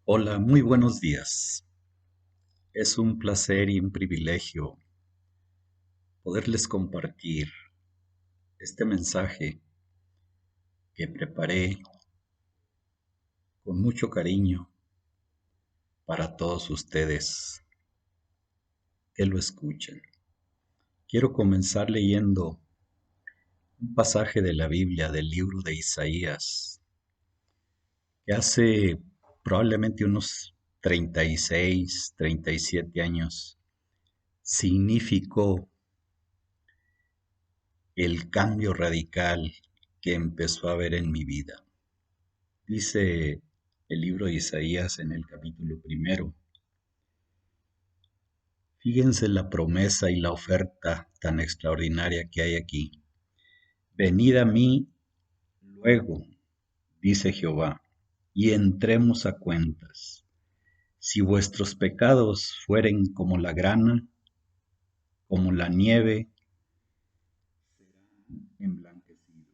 Hola, muy buenos días. Es un placer y un privilegio poderles compartir este mensaje que preparé con mucho cariño para todos ustedes que lo escuchen. Quiero comenzar leyendo un pasaje de la Biblia del libro de Isaías, que hace probablemente unos 36, 37 años significó el cambio radical que empezó a haber en mi vida. Dice el libro de Isaías en el capítulo primero. Fíjense la promesa y la oferta tan extraordinaria que hay aquí. Venid a mí luego, dice Jehová, y entremos a cuentas. Si vuestros pecados fueren como la grana, como la nieve, emblanquecidos.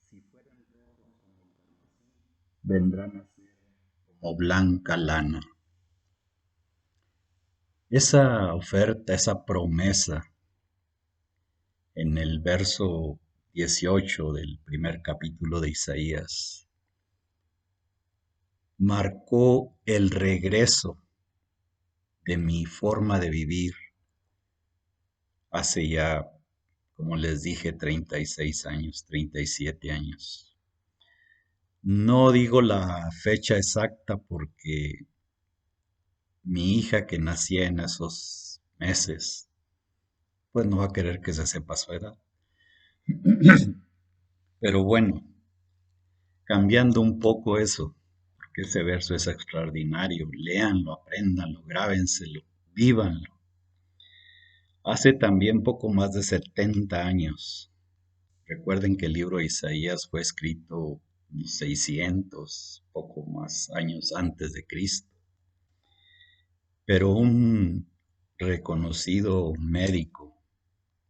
Si fueran rojos como el carmesí, vendrán a ser como blanca lana. Esa oferta, esa promesa en el verso 18 del primer capítulo de Isaías, marcó el regreso de mi forma de vivir hace ya, como les dije, 36 años, 37 años. No digo la fecha exacta porque mi hija que nacía en esos meses, pues no va a querer que se sepa su edad. Pero bueno, cambiando un poco eso, porque ese verso es extraordinario, léanlo, apréndanlo, grábenselo, vívanlo. Hace también poco más de 70 años, recuerden que el libro de Isaías fue escrito 600, poco más años antes de Cristo, pero un reconocido médico,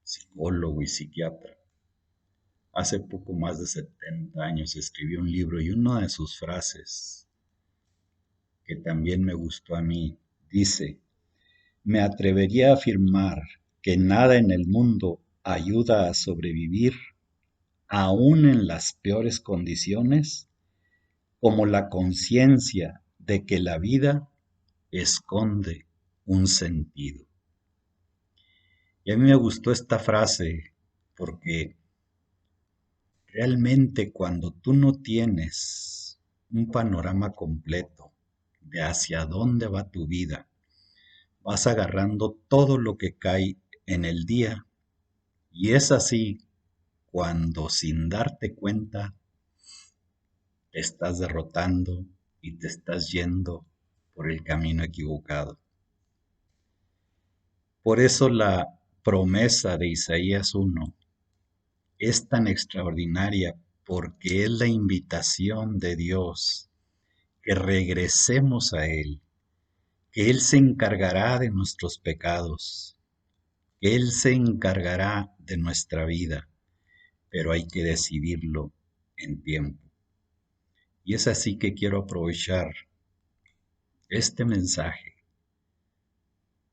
psicólogo y psiquiatra, hace poco más de 70 años escribió un libro y una de sus frases que también me gustó a mí, dice: me atrevería a afirmar que nada en el mundo ayuda a sobrevivir, aun en las peores condiciones, como la conciencia de que la vida esconde un sentido. Y a mí me gustó esta frase porque realmente cuando tú no tienes un panorama completo de hacia dónde va tu vida, vas agarrando todo lo que cae en el día y es así cuando sin darte cuenta te estás derrotando y te estás yendo por el camino equivocado. Por eso la promesa de Isaías 1 es tan extraordinaria porque es la invitación de Dios que regresemos a Él, que Él se encargará de nuestros pecados, que Él se encargará de nuestra vida, pero hay que decidirlo en tiempo. Y es así que quiero aprovechar este mensaje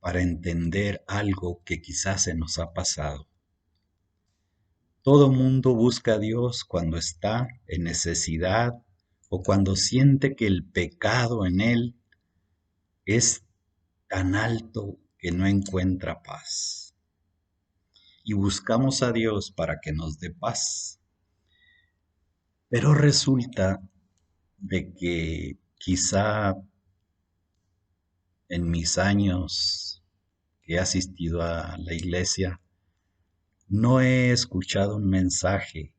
para entender algo que quizás se nos ha pasado. Todo mundo busca a Dios cuando está en necesidad o cuando siente que el pecado en él es tan alto que no encuentra paz. Y buscamos a Dios para que nos dé paz. Pero resulta de que quizá en mis años que he asistido a la iglesia, no he escuchado un mensaje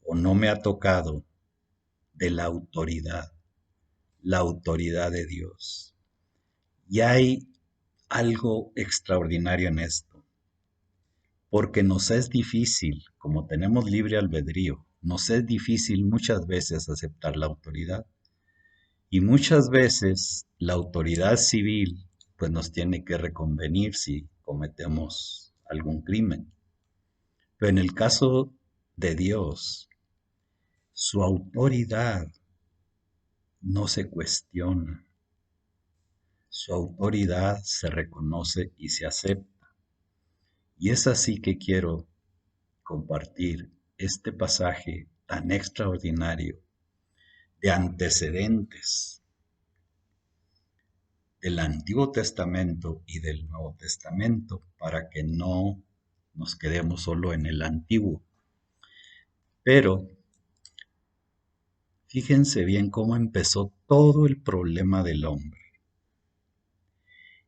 o no me ha tocado de la autoridad de Dios. Y hay algo extraordinario en esto, porque nos es difícil, como tenemos libre albedrío, nos es difícil muchas veces aceptar la autoridad. Y muchas veces la autoridad civil pues nos tiene que reconvenir si cometemos algún crimen. Pero en el caso de Dios, su autoridad no se cuestiona, su autoridad se reconoce y se acepta. Y es así que quiero compartir este pasaje tan extraordinario de antecedentes del Antiguo Testamento y del Nuevo Testamento para que no nos quedemos solo en el Antiguo. Pero fíjense bien cómo empezó todo el problema del hombre.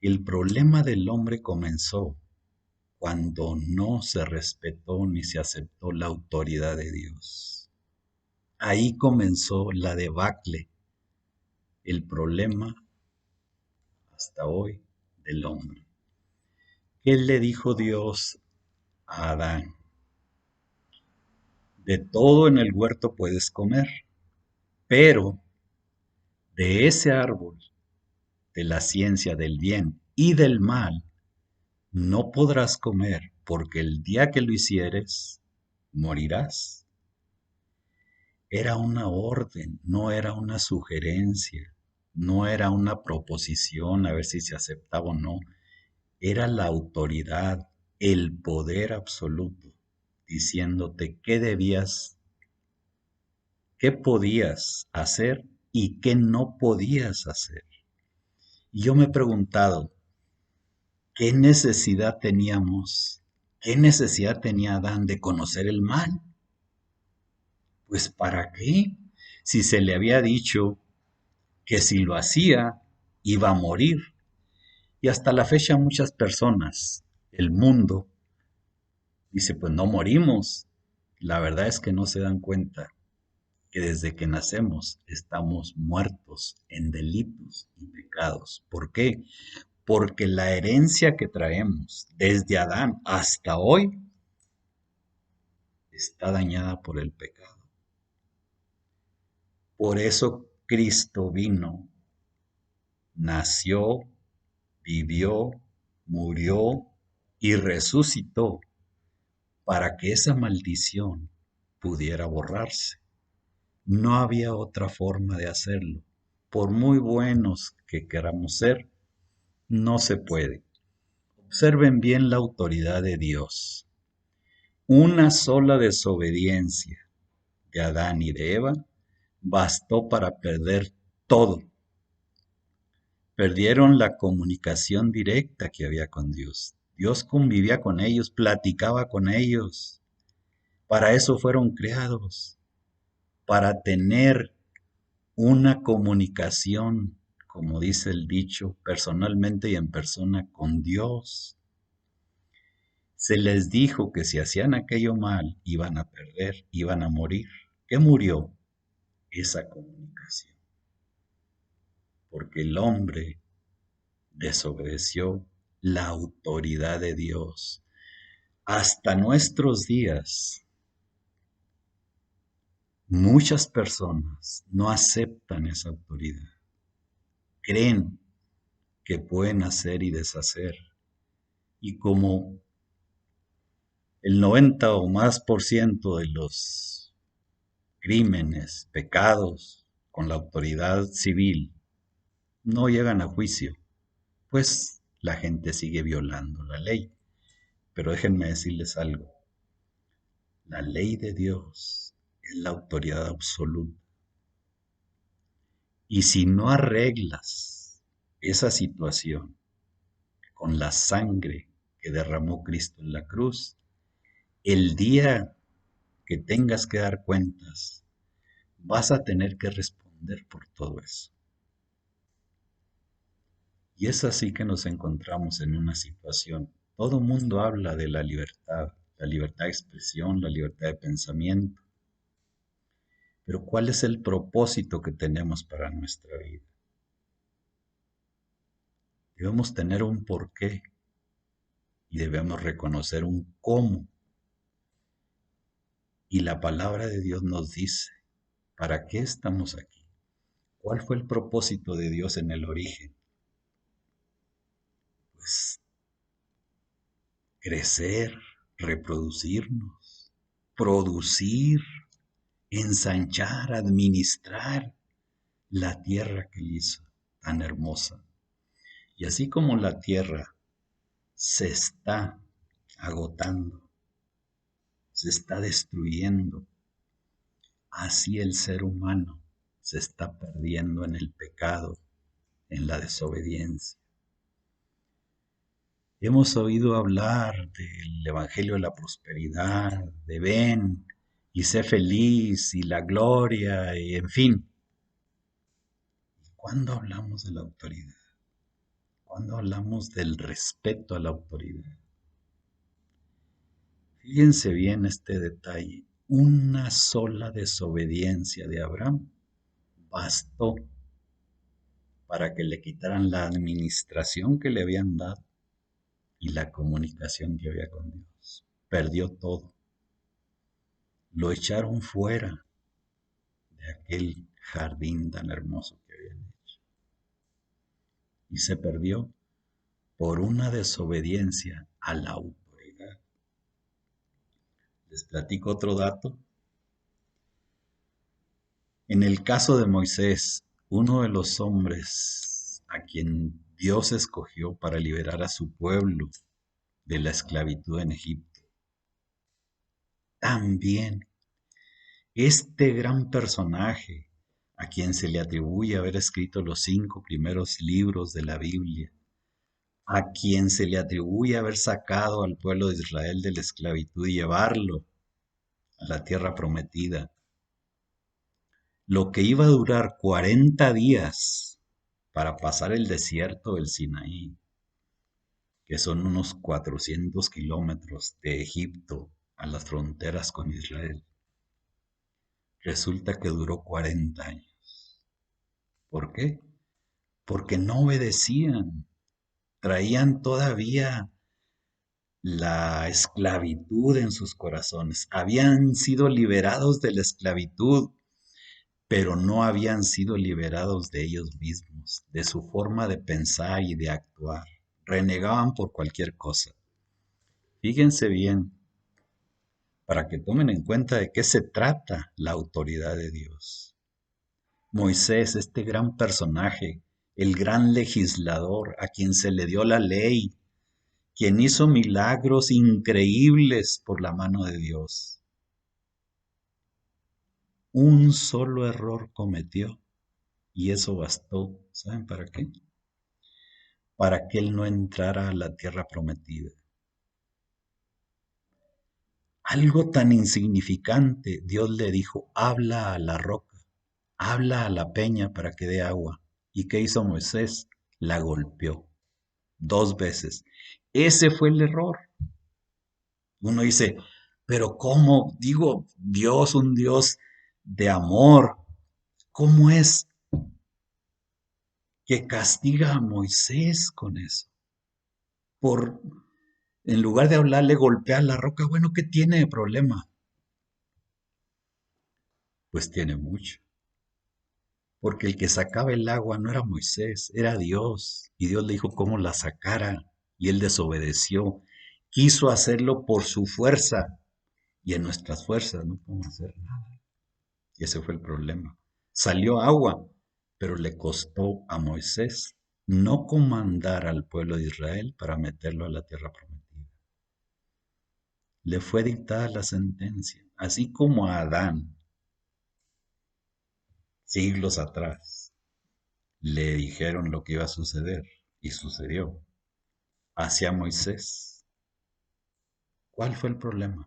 El problema del hombre comenzó cuando no se respetó ni se aceptó la autoridad de Dios. Ahí comenzó la debacle, el problema hasta hoy del hombre. ¿Qué le dijo Dios a Adán? De todo en el huerto puedes comer, pero de ese árbol, de la ciencia del bien y del mal, no podrás comer, porque el día que lo hicieres, morirás. Era una orden, no era una sugerencia, no era una proposición a ver si se aceptaba o no. Era la autoridad, el poder absoluto, diciéndote qué debías, qué podías hacer y qué no podías hacer. Y yo me he preguntado, ¿qué necesidad teníamos? ¿Qué necesidad tenía Adán de conocer el mal? Pues ¿para qué? Si se le había dicho que si lo hacía iba a morir. Y hasta la fecha muchas personas, el mundo, dice, pues no morimos. La verdad es que no se dan cuenta que desde que nacemos estamos muertos en delitos y pecados. ¿Por qué? Porque la herencia que traemos desde Adán hasta hoy está dañada por el pecado. Por eso Cristo vino, nació, vivió, murió y resucitó para que esa maldición pudiera borrarse. No había otra forma de hacerlo. Por muy buenos que queramos ser, no se puede. Observen bien la autoridad de Dios. Una sola desobediencia de Adán y de Eva bastó para perder todo. Perdieron la comunicación directa que había con Dios. Dios convivía con ellos, platicaba con ellos. Para eso fueron creados, para tener una comunicación, como dice el dicho, personalmente y en persona con Dios. Se les dijo que si hacían aquello mal, iban a perder, iban a morir. ¿Qué murió? Esa comunicación. Porque el hombre desobedeció la autoridad de Dios. Hasta nuestros días, muchas personas no aceptan esa autoridad. Creen que pueden hacer y deshacer. Y como el 90 o más por ciento de los crímenes, pecados con la autoridad civil no llegan a juicio, pues la gente sigue violando la ley. Pero déjenme decirles algo, la ley de Dios es la autoridad absoluta. Y si no arreglas esa situación con la sangre que derramó Cristo en la cruz, el día que tengas que dar cuentas, vas a tener que responder por todo eso. Y es así que nos encontramos en una situación. Todo mundo habla de la libertad de expresión, la libertad de pensamiento. Pero ¿cuál es el propósito que tenemos para nuestra vida? Debemos tener un porqué y debemos reconocer un cómo. Y la palabra de Dios nos dice, ¿para qué estamos aquí? ¿Cuál fue el propósito de Dios en el origen? Pues crecer, reproducirnos, producir, ensanchar, administrar. la tierra que él hizo tan hermosa. Y así como la tierra se está agotando, se está destruyendo, así el ser humano se está perdiendo en el pecado, en la desobediencia. Hemos oído hablar del Evangelio de la Prosperidad, de ven y sé feliz y la gloria, y en fin. ¿Cuándo hablamos de la autoridad? ¿Cuándo hablamos del respeto a la autoridad? Fíjense bien este detalle. Una sola desobediencia de Abraham bastó para que le quitaran la administración que le habían dado y la comunicación que había con Dios. Perdió todo. Lo echaron fuera de aquel jardín tan hermoso que habían hecho. Y se perdió por una desobediencia a la autoridad. Les platico otro dato. En el caso de Moisés, uno de los hombres a quien Dios escogió para liberar a su pueblo de la esclavitud en Egipto, también este gran personaje, a quien se le atribuye haber escrito los 5 primeros libros de la Biblia, a quien se le atribuye haber sacado al pueblo de Israel de la esclavitud y llevarlo a la tierra prometida, lo que iba a durar 40 días para pasar el desierto del Sinaí, que son unos 400 kilómetros de Egipto a las fronteras con Israel, resulta que duró 40 años. ¿Por qué? Porque no obedecían, traían todavía la esclavitud en sus corazones, habían sido liberados de la esclavitud, pero no habían sido liberados de ellos mismos, de su forma de pensar y de actuar. Renegaban por cualquier cosa. Fíjense bien, para que tomen en cuenta de qué se trata la autoridad de Dios. Moisés, este gran personaje, el gran legislador a quien se le dio la ley, quien hizo milagros increíbles por la mano de Dios. Un solo error cometió y eso bastó. ¿Saben para qué? Para que él no entrara a la tierra prometida. Algo tan insignificante, Dios le dijo, habla a la roca, habla a la peña para que dé agua. ¿Y qué hizo Moisés? La golpeó 2 veces. Ese fue el error. Uno dice, pero ¿cómo? Digo, Dios, un Dios de amor, ¿cómo es que castiga a Moisés con eso? Por, en lugar de hablarle, golpear la roca, bueno, ¿qué tiene de problema? Pues tiene mucho. Porque el que sacaba el agua no era Moisés, era Dios. Y Dios le dijo cómo la sacara. Y él desobedeció. Quiso hacerlo por su fuerza. Y en nuestras fuerzas no podemos hacer nada. Y ese fue el problema. Salió agua, pero le costó a Moisés no comandar al pueblo de Israel para meterlo a la tierra prometida. Le fue dictada la sentencia, así como a Adán, siglos atrás, le dijeron lo que iba a suceder y sucedió. Hacia Moisés, ¿cuál fue el problema?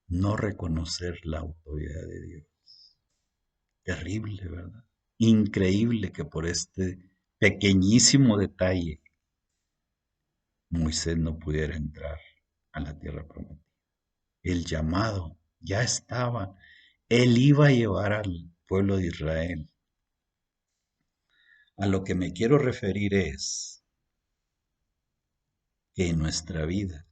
No reconocer la autoridad de Dios. Terrible, ¿verdad? Increíble que por este pequeñísimo detalle Moisés no pudiera entrar a la tierra prometida. El llamado ya estaba. Él iba a llevar al pueblo de Israel. A lo que me quiero referir es que en nuestra vida,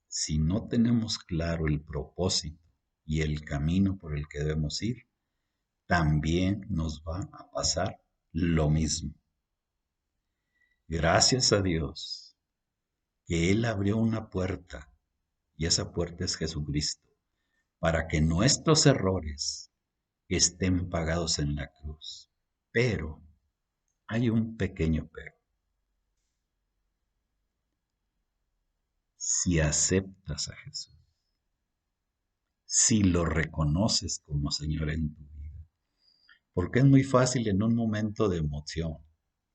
si no tenemos claro el propósito y el camino por el que debemos ir, también nos va a pasar lo mismo. Gracias a Dios que Él abrió una puerta y esa puerta es Jesucristo, para que nuestros errores estén pagados en la cruz. Pero hay un pequeño pero. Si aceptas a Jesús, si lo reconoces como Señor en tu vida, porque es muy fácil en un momento de emoción,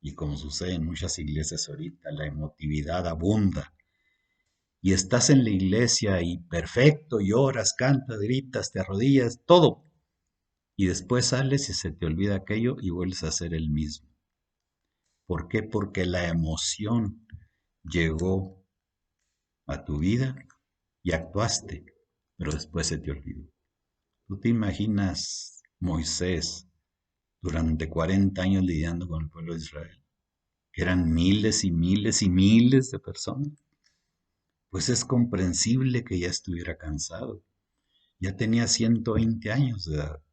y como sucede en muchas iglesias ahorita, la emotividad abunda, y estás en la iglesia y perfecto, lloras, cantas, gritas, te arrodillas, todo, y después sales y se te olvida aquello y vuelves a ser el mismo. ¿Por qué? Porque la emoción llegó a tu vida y actuaste, pero después se te olvidó. ¿Tú te imaginas Moisés durante 40 años lidiando con el pueblo de Israel, que eran miles y miles y miles de personas? Pues es comprensible que ya estuviera cansado. Ya tenía 120 años de edad.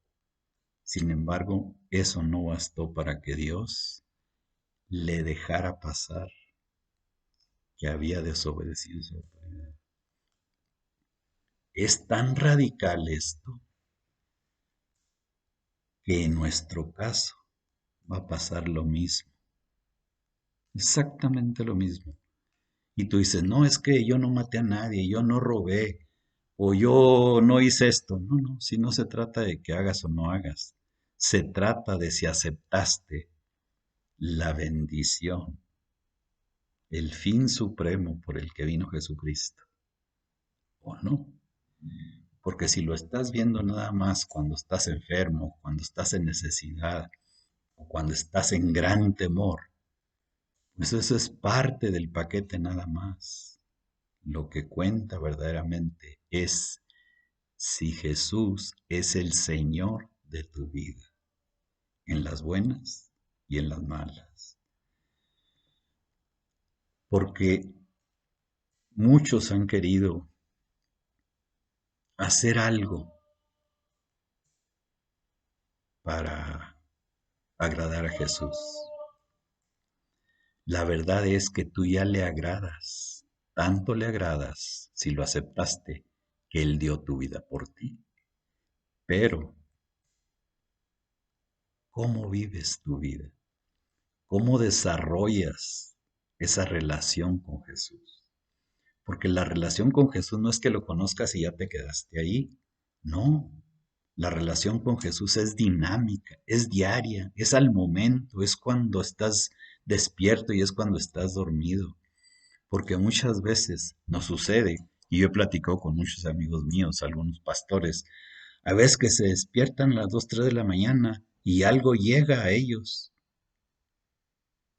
Sin embargo, eso no bastó para que Dios le dejara pasar que había desobedecido su autoridad. Es tan radical esto que en nuestro caso va a pasar lo mismo, exactamente lo mismo. Y tú dices, no, es que yo no maté a nadie, yo no robé, o yo no hice esto. No, no, si no se trata de que hagas o no hagas, se trata de si aceptaste la bendición, el fin supremo por el que vino Jesucristo, o no. Porque si lo estás viendo nada más cuando estás enfermo, cuando estás en necesidad, o cuando estás en gran temor, pues eso es parte del paquete nada más. Lo que cuenta verdaderamente es si Jesús es el Señor de tu vida, en las buenas y en las malas. Porque muchos han querido hacer algo para agradar a Jesús. La verdad es que tú ya le agradas, tanto le agradas si lo aceptaste, que Él dio tu vida por ti. Pero, ¿cómo vives tu vida? ¿Cómo desarrollas esa relación con Jesús? Porque la relación con Jesús no es que lo conozcas y ya te quedaste ahí. No, la relación con Jesús es dinámica, es diaria, es al momento, es cuando estás despierto y es cuando estás dormido. Porque muchas veces nos sucede, y yo he platicado con muchos amigos míos, algunos pastores, a veces que se despiertan a las 2, 3 de la mañana y algo llega a ellos,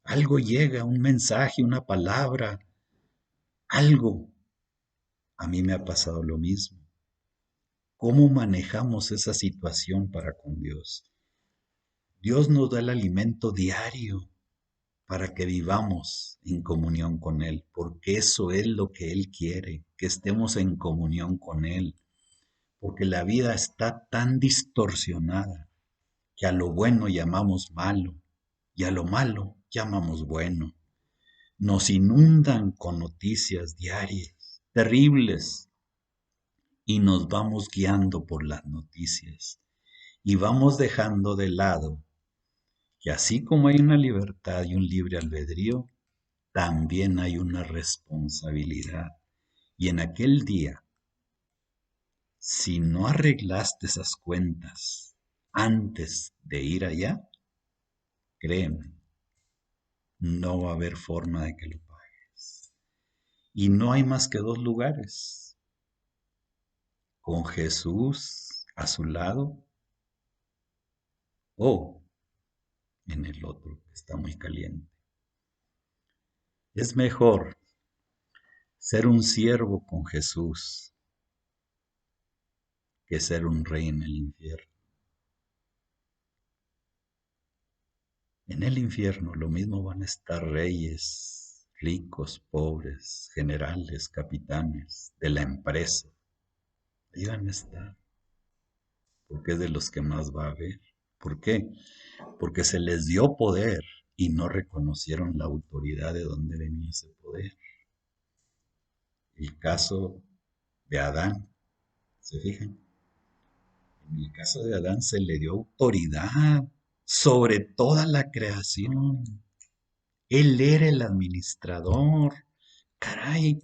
algo llega, un mensaje, una palabra, algo. A mí me ha pasado lo mismo. ¿Cómo manejamos esa situación para con Dios? Dios nos da el alimento diario para que vivamos en comunión con Él, porque eso es lo que Él quiere, que estemos en comunión con Él, porque la vida está tan distorsionada que a lo bueno llamamos malo y a lo malo llamamos bueno. Nos inundan con noticias diarias, terribles, y nos vamos guiando por las noticias y vamos dejando de lado que así como hay una libertad y un libre albedrío, también hay una responsabilidad. Y en aquel día, si no arreglaste esas cuentas antes de ir allá, créeme, no va a haber forma de que lo pagues. Y no hay más que dos lugares, con Jesús a su lado o en el otro que está muy caliente. Es mejor ser un siervo con Jesús que ser un rey en el infierno. En el infierno lo mismo van a estar reyes, ricos, pobres, generales, capitanes de la empresa. Ahí van a estar, porque es de los que más va a haber. ¿Por qué? Porque se les dio poder y no reconocieron la autoridad de dónde venía ese poder. El caso de Adán, ¿se fijan? En el caso de Adán se le dio autoridad sobre toda la creación. Él era el administrador. Caray,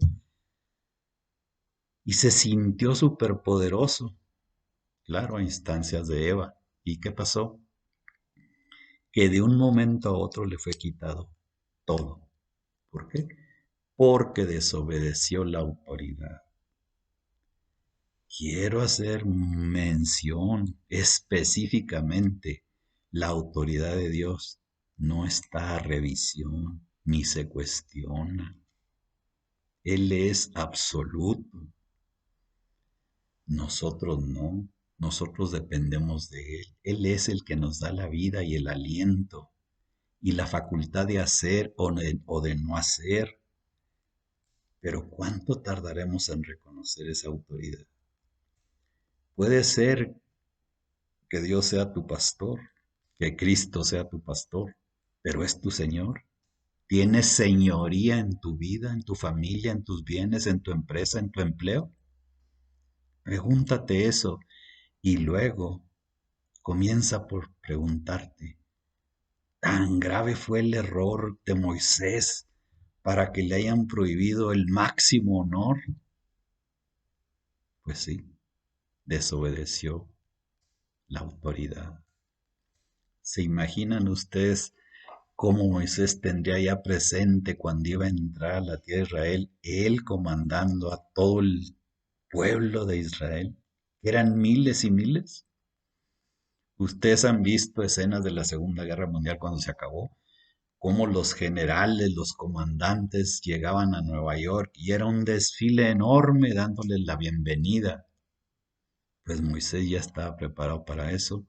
y se sintió superpoderoso, claro, a instancias de Eva. ¿Y qué pasó? Que de un momento a otro le fue quitado todo. ¿Por qué? Porque desobedeció la autoridad. Quiero hacer mención específicamente, la autoridad de Dios no está a revisión ni se cuestiona. Él es absoluto. Nosotros no, nosotros dependemos de Él. Él es el que nos da la vida y el aliento y la facultad de hacer o de no hacer. Pero ¿cuánto tardaremos en reconocer esa autoridad? Puede ser que Dios sea tu pastor, que Cristo sea tu pastor, pero es tu Señor. ¿Tienes señoría en tu vida, en tu familia, en tus bienes, en tu empresa, en tu empleo? Pregúntate eso y luego comienza por preguntarte, ¿tan grave fue el error de Moisés para que le hayan prohibido el máximo honor? Pues sí, desobedeció la autoridad. ¿Se imaginan ustedes cómo Moisés tendría ya presente cuando iba a entrar a la tierra de Israel, él comandando a todo el pueblo de Israel? ¿Eran miles y miles? Ustedes han visto escenas de la Segunda Guerra Mundial cuando se acabó, cómo los generales, los comandantes llegaban a Nueva York y era un desfile enorme dándoles la bienvenida. Pues Moisés ya estaba preparado para eso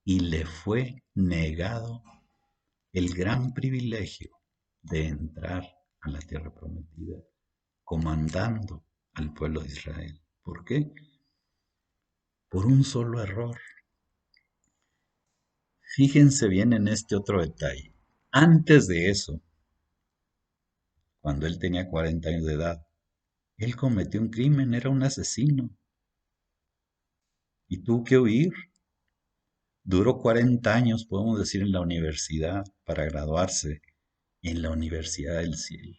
y le fue negado el gran privilegio de entrar a la tierra prometida comandando al pueblo de Israel. ¿Por qué? Por un solo error. Fíjense bien en este otro detalle. Antes de eso, cuando él tenía 40 años de edad, él cometió un crimen, era un asesino y tuvo que huir. Duró 40 años, podemos decir, en la universidad para graduarse en la Universidad del Cielo.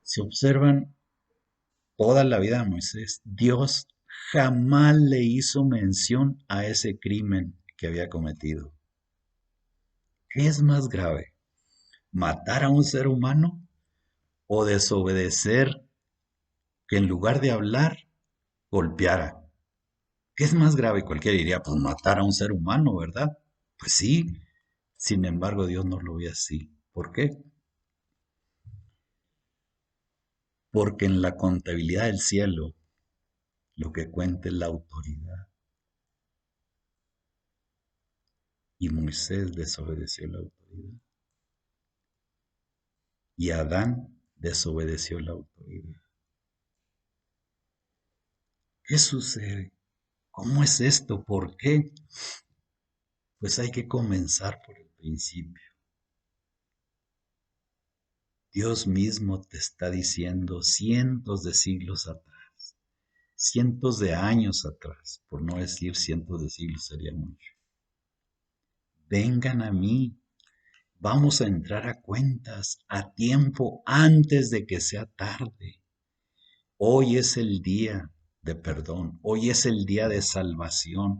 Si observan toda la vida de Moisés, Dios jamás le hizo mención a ese crimen que había cometido. ¿Qué es más grave? ¿Matar a un ser humano o desobedecer que en lugar de hablar, golpeara? ¿Qué es más grave? Cualquiera diría, pues matar a un ser humano, ¿verdad? Pues sí, sin embargo Dios no lo ve así. ¿Por qué? Porque en la contabilidad del cielo lo que cuenta es la autoridad. Y Moisés desobedeció la autoridad. Y Adán desobedeció la autoridad. ¿Qué sucede? ¿Cómo es esto? ¿Por qué? Pues hay que comenzar por el principio. Dios mismo te está diciendo cientos de siglos atrás, cientos de años atrás, por no decir cientos de siglos sería mucho. Vengan a mí, vamos a entrar a cuentas a tiempo antes de que sea tarde. Hoy es el día de perdón, hoy es el día de salvación.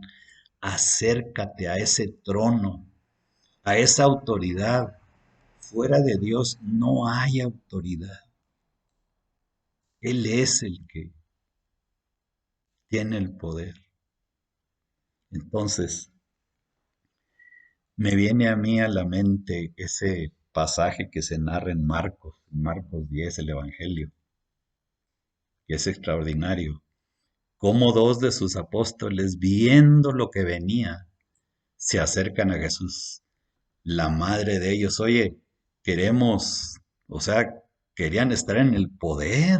Acércate a ese trono, a esa autoridad. Fuera de Dios no hay autoridad. Él es el que tiene el poder. Entonces, me viene a mí a la mente ese pasaje que se narra en Marcos 10, el Evangelio, que es extraordinario. Cómo dos de sus apóstoles, viendo lo que venía, se acercan a Jesús. La madre de ellos, oye, queremos, o sea, querían estar en el poder.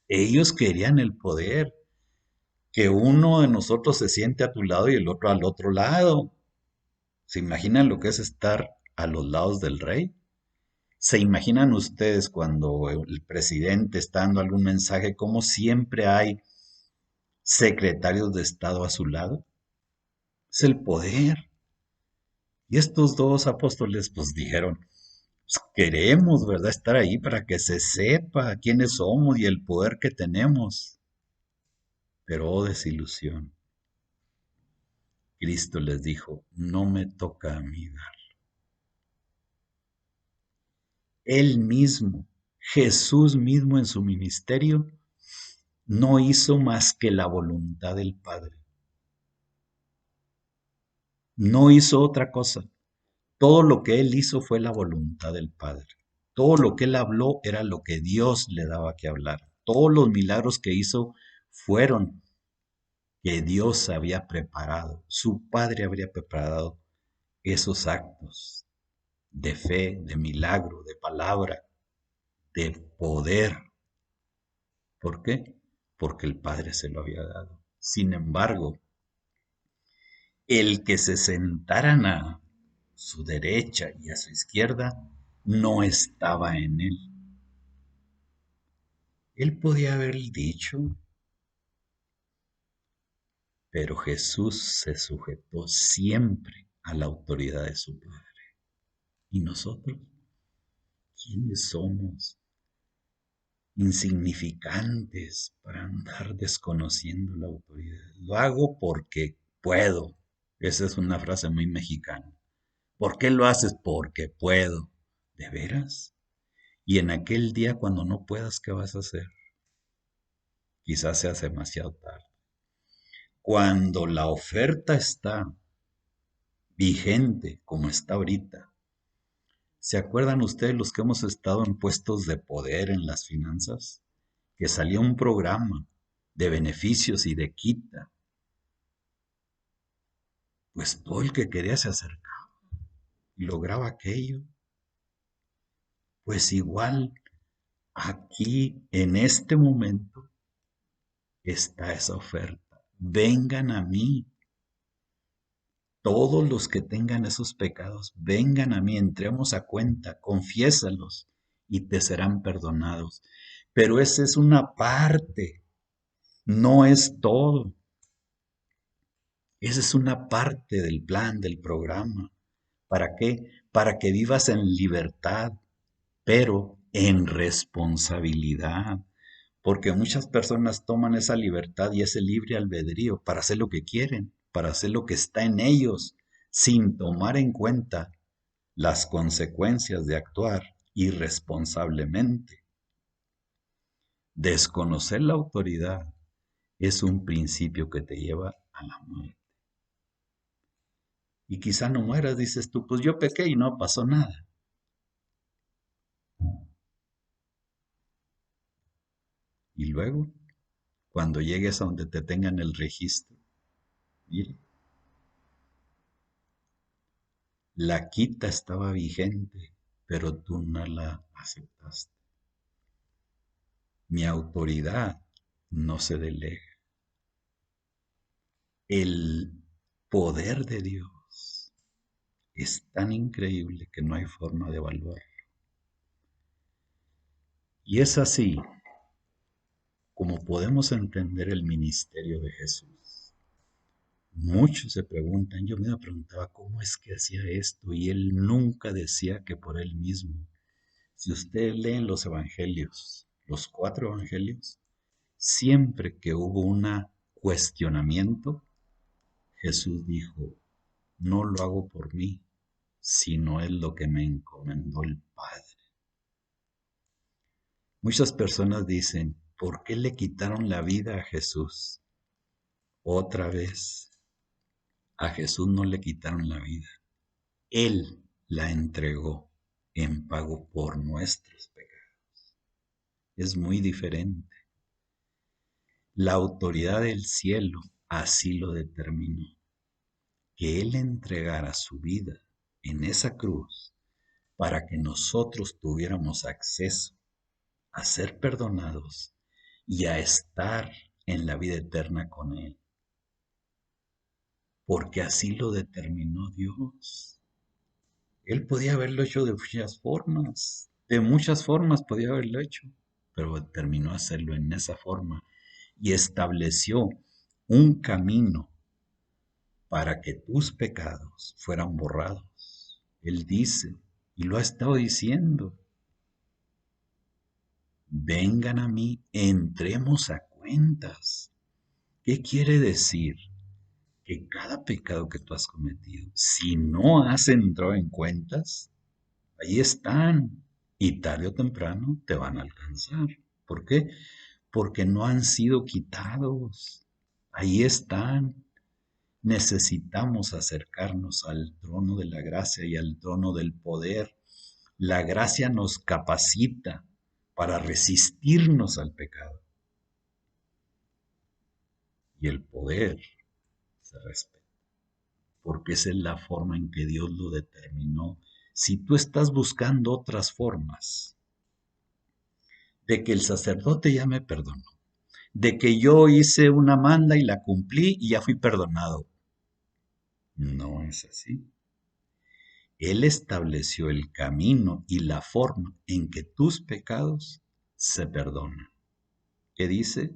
Ellos querían el poder. Que uno de nosotros se siente a tu lado y el otro al otro lado. ¿Se imaginan lo que es estar a los lados del rey? ¿Se imaginan ustedes cuando el presidente está dando algún mensaje, como siempre hay secretarios de Estado a su lado. Es el poder. Y estos dos apóstoles pues dijeron, pues, queremos, ¿verdad? Estar ahí para que se sepa quiénes somos y el poder que tenemos. Pero oh desilusión. Cristo les dijo, no me toca a mí dar. Él mismo, Jesús mismo en su ministerio, no hizo más que la voluntad del Padre. No hizo otra cosa. Todo lo que él hizo fue la voluntad del Padre. Todo lo que él habló era lo que Dios le daba que hablar. Todos los milagros que hizo fueron que Dios había preparado. Su Padre habría preparado esos actos de fe, de milagro, de palabra, de poder. ¿Por qué? Porque el Padre se lo había dado. Sin embargo, el que se sentaran a su derecha y a su izquierda no estaba en él. Él podía haber dicho, pero Jesús se sujetó siempre a la autoridad de su Padre. ¿Y nosotros? ¿Quiénes somos? Insignificantes para andar desconociendo la autoridad. Lo hago porque puedo. Esa es una frase muy mexicana. ¿Por qué lo haces? Porque puedo. ¿De veras? Y en aquel día cuando no puedas, ¿qué vas a hacer? Quizás sea demasiado tarde. Cuando la oferta está vigente como está ahorita, ¿se acuerdan ustedes los que hemos estado en puestos de poder en las finanzas? Que salía un programa de beneficios y de quita. Pues todo el que quería se acercaba y lograba aquello. Pues igual aquí en este momento está esa oferta. Vengan a mí. Todos los que tengan esos pecados, vengan a mí, entremos a cuenta, confiésalos y te serán perdonados. Pero esa es una parte, no es todo. Esa es una parte del plan, del programa. ¿Para qué? Para que vivas en libertad, pero en responsabilidad. Porque muchas personas toman esa libertad y ese libre albedrío para hacer lo que quieren, para hacer lo que está en ellos, sin tomar en cuenta las consecuencias de actuar irresponsablemente. Desconocer la autoridad es un principio que te lleva a la muerte. Y quizá no mueras, dices tú, pues yo pequé y no pasó nada. Y luego, cuando llegues a donde te tengan el registro, mire, la quita estaba vigente, pero tú no la aceptaste. Mi autoridad no se delega. El poder de Dios es tan increíble que no hay forma de evaluarlo. Y es así como podemos entender el ministerio de Jesús. Muchos se preguntan, yo me preguntaba cómo es que hacía esto y él nunca decía que por él mismo. Si ustedes leen los evangelios, los 4 evangelios, siempre que hubo un cuestionamiento, Jesús dijo, no lo hago por mí, sino es lo que me encomendó el Padre. Muchas personas dicen, ¿por qué le quitaron la vida a Jesús? Otra vez, a Jesús no le quitaron la vida. Él la entregó en pago por nuestros pecados. Es muy diferente. La autoridad del cielo así lo determinó, que Él entregara su vida en esa cruz para que nosotros tuviéramos acceso a ser perdonados y a estar en la vida eterna con Él. Porque así lo determinó Dios. Él podía haberlo hecho de muchas formas podía haberlo hecho, pero determinó hacerlo en esa forma y estableció un camino para que tus pecados fueran borrados. Él dice, y lo ha estado diciendo, vengan a mí, entremos a cuentas. ¿Qué quiere decir? Que cada pecado que tú has cometido, si no has entrado en cuentas, ahí están y tarde o temprano te van a alcanzar. ¿Por qué? Porque no han sido quitados. Ahí están. Necesitamos acercarnos al trono de la gracia y al trono del poder. La gracia nos capacita para resistirnos al pecado y el poder se respeta, porque esa es la forma en que Dios lo determinó. Si tú estás buscando otras formas de que el sacerdote ya me perdonó, de que yo hice una manda y la cumplí y ya fui perdonado, no es así. Él estableció el camino y la forma en que tus pecados se perdonan. ¿Qué dice?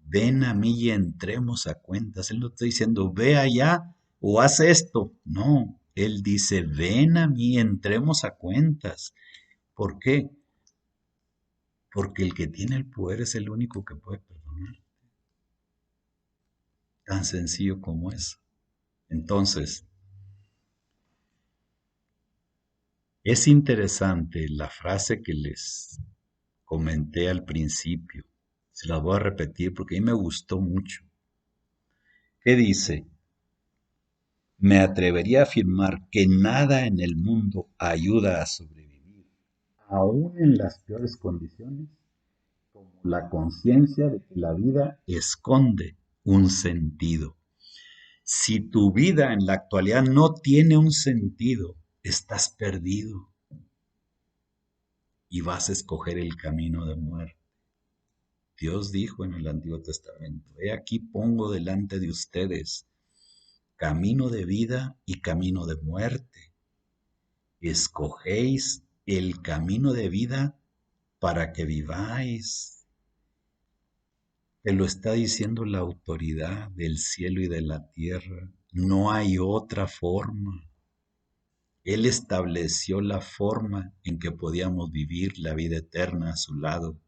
Ven a mí y entremos a cuentas. Él no está diciendo, ve allá o haz esto. No, él dice, ven a mí, entremos a cuentas. ¿Por qué? Porque el que tiene el poder es el único que puede perdonar. Tan sencillo como es. Entonces, es interesante la frase que les comenté al principio. Se las voy a repetir porque a mí me gustó mucho. ¿Qué dice? Me atrevería a afirmar que nada en el mundo ayuda a sobrevivir, aún en las peores condiciones, como la conciencia de que la vida esconde un sentido. Si tu vida en la actualidad no tiene un sentido, estás perdido y vas a escoger el camino de muerte. Dios dijo en el Antiguo Testamento, he aquí pongo delante de ustedes camino de vida y camino de muerte. Escogéis el camino de vida para que viváis. Te lo está diciendo la autoridad del cielo y de la tierra. No hay otra forma. Él estableció la forma en que podíamos vivir la vida eterna a su lado.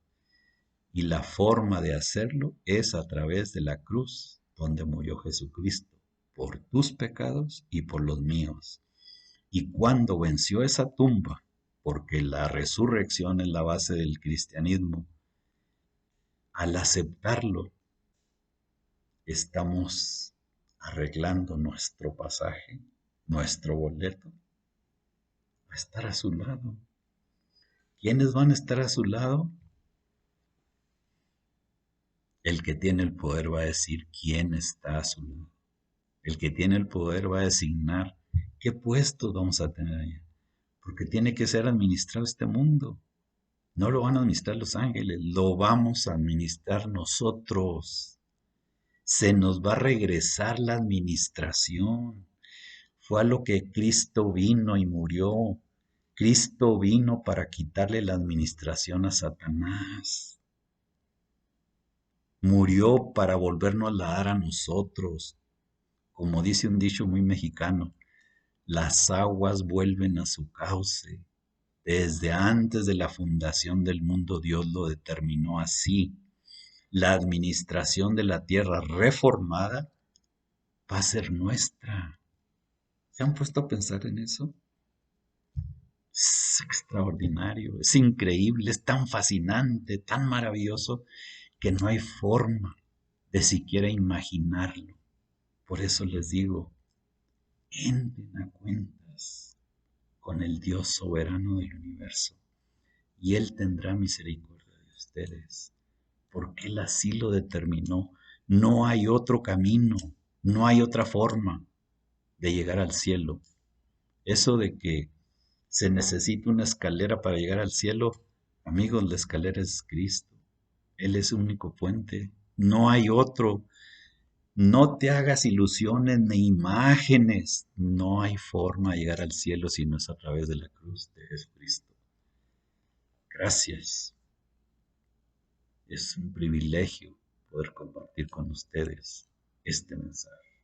Y la forma de hacerlo es a través de la cruz, donde murió Jesucristo, por tus pecados y por los míos. Y cuando venció esa tumba, porque la resurrección es la base del cristianismo, al aceptarlo, estamos arreglando nuestro pasaje, nuestro boleto, a estar a su lado. ¿Quiénes van a estar a su lado? El que tiene el poder va a decir quién está a su lado. El que tiene el poder va a designar qué puestos vamos a tener allá. Porque tiene que ser administrado este mundo. No lo van a administrar los ángeles, lo vamos a administrar nosotros. Se nos va a regresar la administración. Fue a lo que Cristo vino y murió. Cristo vino para quitarle la administración a Satanás. Murió para volvernos a dar a nosotros. Como dice un dicho muy mexicano, las aguas vuelven a su cauce. Desde antes de la fundación del mundo Dios lo determinó así. La administración de la tierra reformada va a ser nuestra. ¿Se han puesto a pensar en eso? Es extraordinario, es increíble, es tan fascinante, tan maravilloso, que no hay forma de siquiera imaginarlo. Por eso les digo, entren a cuentas con el Dios soberano del universo y Él tendrá misericordia de ustedes, porque Él así lo determinó. No hay otro camino, no hay otra forma de llegar al cielo. Eso de que se necesita una escalera para llegar al cielo, amigos, la escalera es Cristo. Él es el único puente, no hay otro. No te hagas ilusiones ni imágenes. No hay forma de llegar al cielo si no es a través de la cruz de Jesucristo. Gracias. Es un privilegio poder compartir con ustedes este mensaje.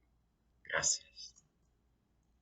Gracias.